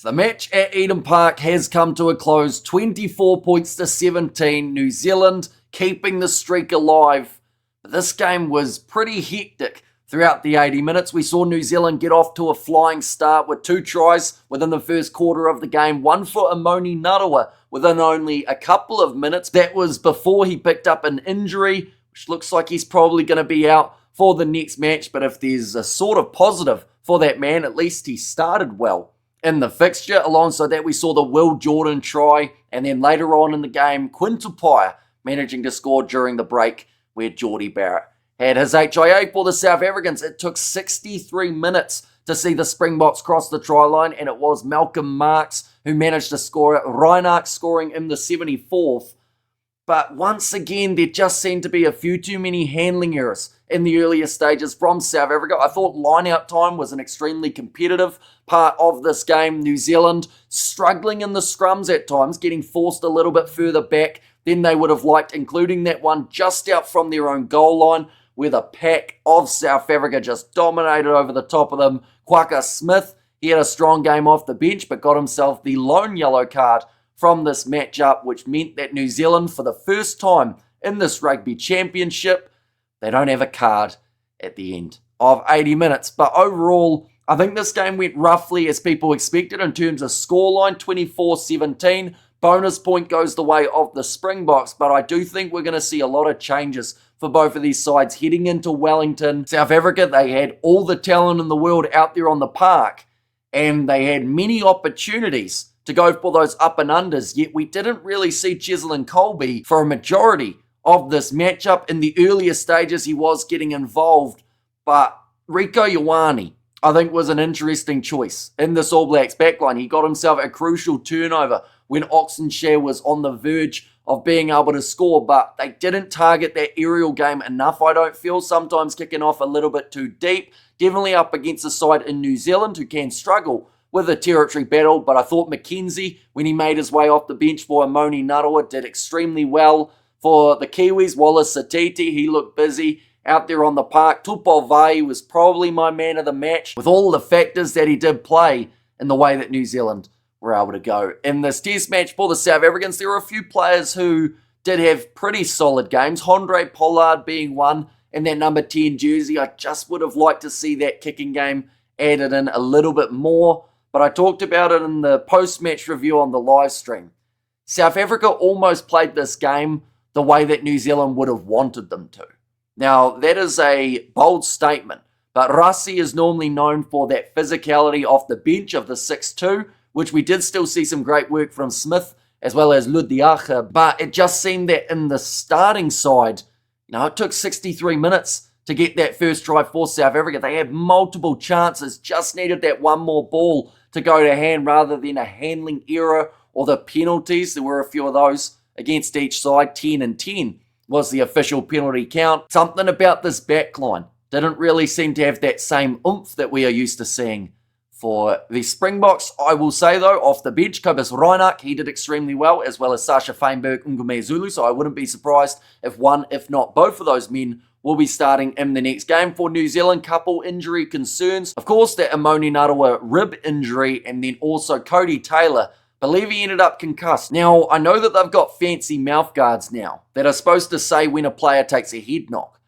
So the match at Eden Park has come to a close, 24 points to 17, New Zealand keeping the streak alive. But this game was pretty hectic throughout the 80 minutes. We saw New Zealand get off to a flying start with 2 tries within the first quarter of the game, one for Amoni Narawa within only a couple of minutes. That was before he picked up an injury, which looks like he's probably going to be out for the next match. But if there's a sort of positive for that man, at least he started well in the fixture. Alongside that, we saw the Will Jordan try, and then later on in the game, Quinn Tupaia managing to score during the break where Geordie Barrett had his HIA for the South Africans. It took 63 minutes to see the Springboks cross the try line, and it was Malcolm Marx who managed to score it. Reinach scoring in the 74th. But once again, there just seemed to be a few too many handling errors in the earlier stages from South Africa. I thought line-out time was an extremely competitive part of this game. New Zealand struggling in the scrums at times, getting forced a little bit further back than they would have liked, including that one just out from their own goal line where the pack of South Africa just dominated over the top of them. Kwaka Smith, he had a strong game off the bench but got himself the lone yellow card from this matchup, which meant that New Zealand, for the first time in this Rugby Championship, they don't have a card at the end of 80 minutes. But overall, I think this game went roughly as people expected in terms of scoreline, 24-17. Bonus point goes the way of the Springboks, but I do think we're going to see a lot of changes for both of these sides heading into Wellington. South Africa, they had all the talent in the world out there on the park, and they had many opportunities to go for those up and unders, yet we didn't really see Cheslin Colby for a majority of this matchup. In the earlier stages, he was getting involved, but Rieko Ioane, I think, was an interesting choice in this All Blacks backline. He got himself a crucial turnover when Oxenshire was on the verge of being able to score, but they didn't target that aerial game enough, I don't feel. Sometimes kicking off a little bit too deep, definitely up against a side in New Zealand who can struggle with a territory battle. But I thought McKenzie, when he made his way off the bench for Amoni Narawa, did extremely well. For the Kiwis, Wallace Satiti, he looked busy out there on the park. Tupou was probably my man of the match, with all the factors that he did play in the way that New Zealand were able to go. In this test match for the South Africans, there were a few players who did have pretty solid games. Andre Pollard being one in that number 10 jersey. I just would have liked to see that kicking game added in a little bit more, but I talked about it in the post-match review on the live stream. South Africa almost played this game the way that New Zealand would have wanted them to. Now, that is a bold statement, but Rassie is normally known for that physicality off the bench of the 6'2", which we did still see some great work from Smith as well as Ludiaga, but it just seemed that in the starting side, it took 63 minutes to get that first try for South Africa. They had multiple chances, just needed that one more ball to go to hand rather than a handling error or the penalties. There were a few of those against each side. 10 and 10 was the official penalty count. Something about this backline didn't really seem to have that same oomph that we are used to seeing for the Springboks. I will say, though, off the bench, Cobus Reinach, he did extremely well, as well as Sasha Feinberg, Ngume Zulu, so I wouldn't be surprised if one, if not both of those men, will be starting in the next game. For New Zealand, couple injury concerns. Of course, that Amoni Narawa rib injury, and then also Cody Taylor, believe he ended up concussed. Now, I know that they've got fancy mouth guards now that are supposed to say when a player takes a head knock,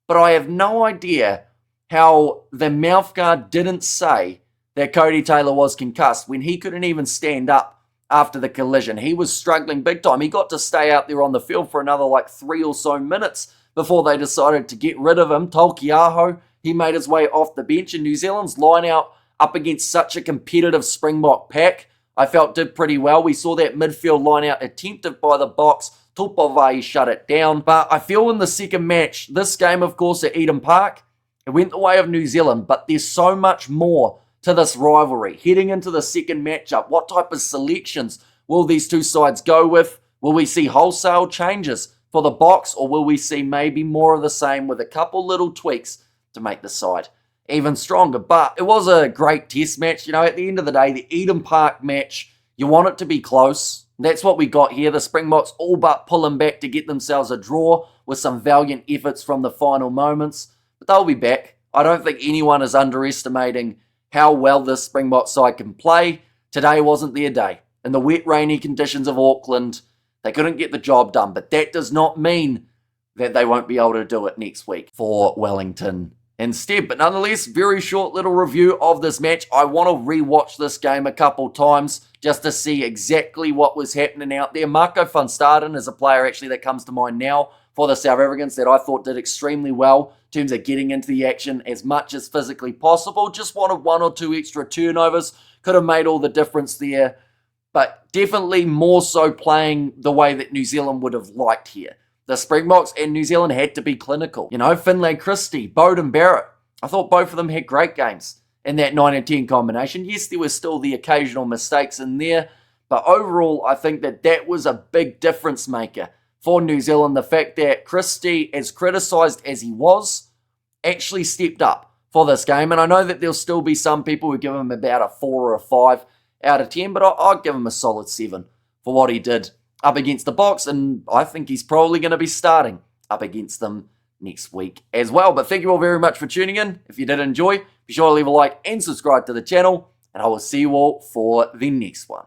but I have no idea how the mouth guard didn't say that Cody Taylor was concussed when he couldn't even stand up after the collision. He was struggling big time. He got to stay out there on the field for another 3 or so minutes before they decided to get rid of him. Tolkiaho, he made his way off the bench, and New Zealand's line-out up against such a competitive Springbok pack, I felt did pretty well. We saw that midfield line-out attempted by the Boks. Tupou shut it down. But I feel in the second match, this game, of course, at Eden Park, it went the way of New Zealand, but there's so much more to this rivalry. Heading into the second matchup, what type of selections will these two sides go with? Will we see wholesale changes for the Boks, or will we see maybe more of the same with a couple little tweaks to make the side even stronger? But it was a great test match. At the end of the day, the Eden Park match, you want it to be close. That's what we got here. The Springboks all but pulling back to get themselves a draw with some valiant efforts from the final moments. But they'll be back. I don't think anyone is underestimating how well this Springbok side can play. Today wasn't their day. In the wet, rainy conditions of Auckland, they couldn't get the job done, but that does not mean that they won't be able to do it next week for Wellington instead. But nonetheless, very short little review of this match. I want to rewatch this game a couple times just to see exactly what was happening out there. Marco van Staden is a player actually that comes to mind now for the South Africans that I thought did extremely well in terms of getting into the action as much as physically possible. Just wanted 1 or 2 extra turnovers. Could have made all the difference there. But definitely more so playing the way that New Zealand would have liked here. The Springboks and New Zealand had to be clinical. You know, Finlay Christie, Beauden Barrett. I thought both of them had great games in that 9 and 10 combination. Yes, there were still the occasional mistakes in there. But overall, I think that was a big difference maker for New Zealand. The fact that Christie, as criticised as he was, actually stepped up for this game. And I know that there'll still be some people who give him about a 4 or a 5 out of 10, but I'll give him a solid 7 for what he did up against the Boks, and I think he's probably going to be starting up against them next week as well. But thank you all very much for tuning in. If you did enjoy, be sure to leave a like and subscribe to the channel, and I will see you all for the next one.